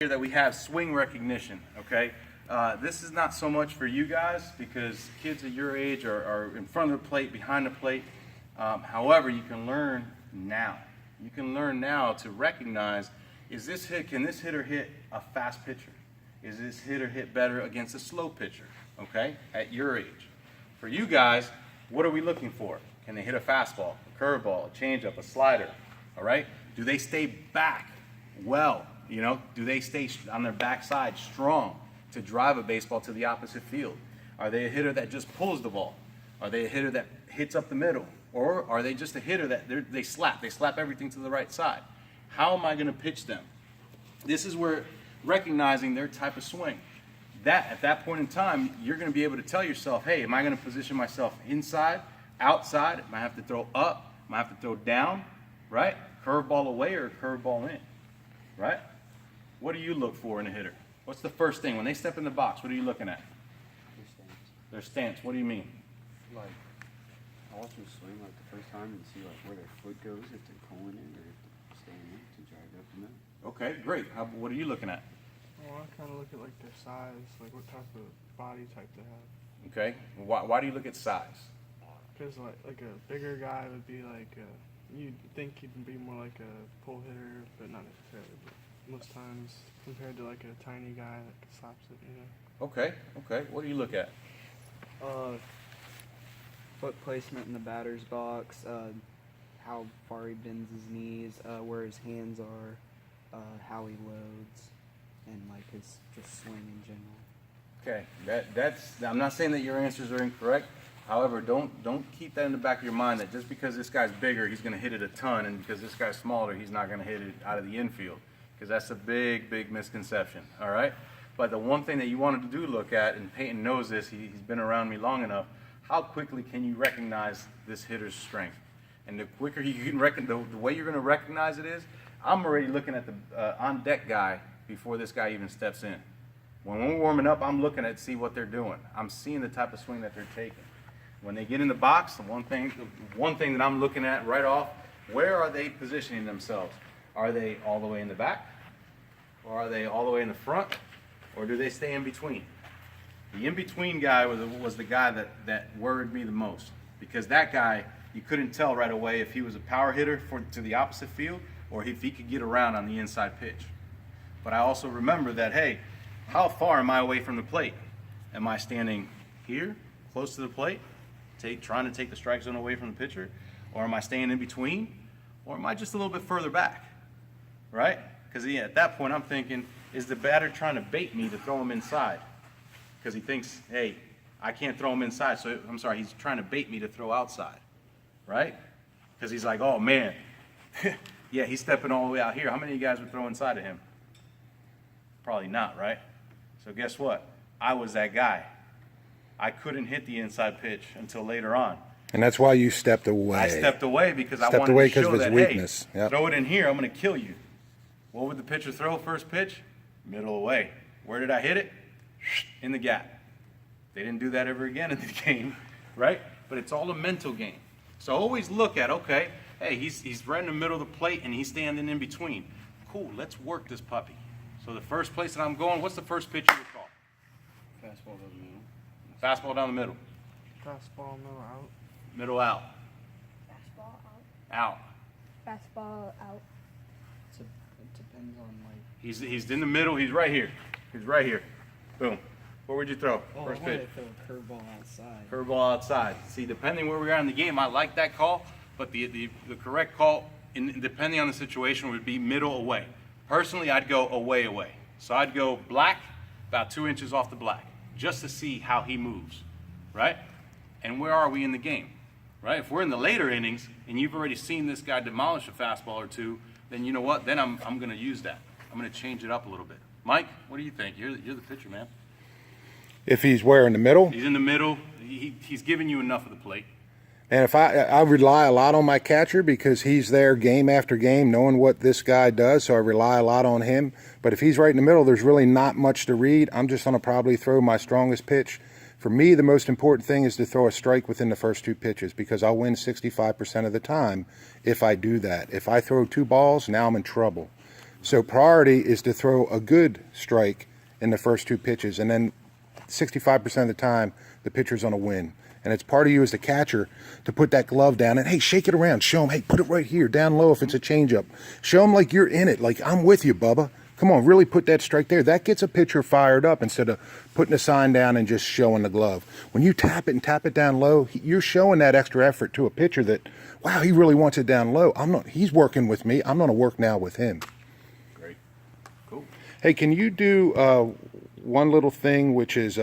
Here that we have swing recognition, okay? This is not so much for you guys because kids at your age are in front of the plate, behind the plate. However, you can learn now. You can learn now to recognize, can this hitter hit a fast pitcher? Is this hitter hit better against a slow pitcher, okay, at your age? For you guys, what are we looking for? Can they hit a fastball, a curveball, a changeup, a slider, all right? Do they stay back well? You know, do they stay on their backside strong to drive a baseball to the opposite field? Are they a hitter that just pulls the ball? Are they a hitter that hits up the middle? Or are they just a hitter that they slap everything to the right side? How am I going to pitch them? This is where recognizing their type of swing. At that point in time, you're going to be able to tell yourself, hey, am I going to position myself inside, outside? Am I have to throw up? Am I have to throw down? Right? Curveball away or curveball in? Right? What do you look for in a hitter? What's the first thing? When they step in the box, what are you looking at? Their stance. Their stance. What do you mean? Like, I watch them swing like the first time and see like where their foot goes, if they're pulling it or if they're staying in to drive it up the middle. Okay, great. What are you looking at? Well, I kind of look at like their size, like what type of body type they have. Okay. Why do you look at size? Because like a bigger guy would be like you'd think he'd be more like a pull hitter, but not necessarily. But most times compared to like a tiny guy that slaps it, you know. Okay. What do you look at? Foot placement in the batter's box, how far he bends his knees, where his hands are, how he loads, and like his just swing in general. Okay. That's. I'm not saying that your answers are incorrect. However, don't keep that in the back of your mind that just because this guy's bigger, he's going to hit it a ton, and because this guy's smaller, he's not going to hit it out of the infield. Because that's a big misconception, all right? But the one thing that you wanted to look at, and Peyton knows this, he's been around me long enough, how quickly can you recognize this hitter's strength? And the quicker you can the way you're going to recognize it is, I'm already looking at the on-deck guy before this guy even steps in. When we're warming up, I'm looking at see what they're doing. I'm seeing the type of swing that they're taking. When they get in the box, the one thing that I'm looking at right off, where are they positioning themselves? Are they all the way in the back? Or are they all the way in the front? Or do they stay in between? The in-between guy was the guy that worried me the most. Because that guy, you couldn't tell right away if he was a power hitter to the opposite field or if he could get around on the inside pitch. But I also remember that, hey, how far am I away from the plate? Am I standing here, close to the plate, trying to take the strike zone away from the pitcher? Or am I staying in between? Or am I just a little bit further back? Right? Because at that point I'm thinking, is the batter trying to bait me to throw him inside? Because he thinks, hey, I can't throw him inside, so I'm sorry, he's trying to bait me to throw outside. Right? Because he's like, oh man, yeah, he's stepping all the way out here. How many of you guys would throw inside of him? Probably not, right? So guess what? I was that guy. I couldn't hit the inside pitch until later on. And that's why you stepped away. I stepped away because I wanted to show that, weakness. Hey, yep. Throw it in here, I'm going to kill you. What would the pitcher throw first pitch? Middle away. Where did I hit it? In the gap. They didn't do that ever again in the game, right? But it's all a mental game. So always look at, okay, hey, he's right in the middle of the plate and he's standing in between. Cool, let's work this puppy. So the first place that I'm going, what's the first pitch you would call? Fastball down the middle. Fastball down the middle. Fastball, middle out. Middle out. Fastball out. Out. Fastball out. It depends on like. He's in the middle. He's right here. He's right here. Boom. Where would you throw? First I pitch. wanted to throw a curveball outside. Curveball outside. See, depending where we are in the game, I like that call, but the correct call, depending on the situation, would be middle away. Personally, I'd go away. So I'd go black, about 2 inches off the black, just to see how he moves, right? And where are we in the game, right? If we're in the later innings and you've already seen this guy demolish a fastball or two, then you know what? Then I'm going to use that. I'm going to change it up a little bit. Mike, what do you think? You're the pitcher, man. If he's where in the middle, He's in the middle. He's giving you enough of the plate. and if I rely a lot on my catcher because he's there game after game, knowing what this guy does, so I rely a lot on him. But if he's right in the middle, there's really not much to read. I'm just going to probably throw my strongest pitch. For me, the most important thing is to throw a strike within the first 2 pitches because I'll win 65% of the time if I do that. If I throw 2 balls, now I'm in trouble. So priority is to throw a good strike in the first 2 pitches, and then 65% of the time the pitcher's on a win. And it's part of you as the catcher to put that glove down and, hey, shake it around. Show him, hey, put it right here, down low if it's a changeup. Show him like you're in it, like I'm with you, Bubba. Come on, really put that strike there. That gets a pitcher fired up instead of putting a sign down and just showing the glove. When you tap it and tap it down low, you're showing that extra effort to a pitcher that, wow, he really wants it down low. He's working with me. I'm going to work now with him. Great. Cool. Hey, can you do one little thing, which is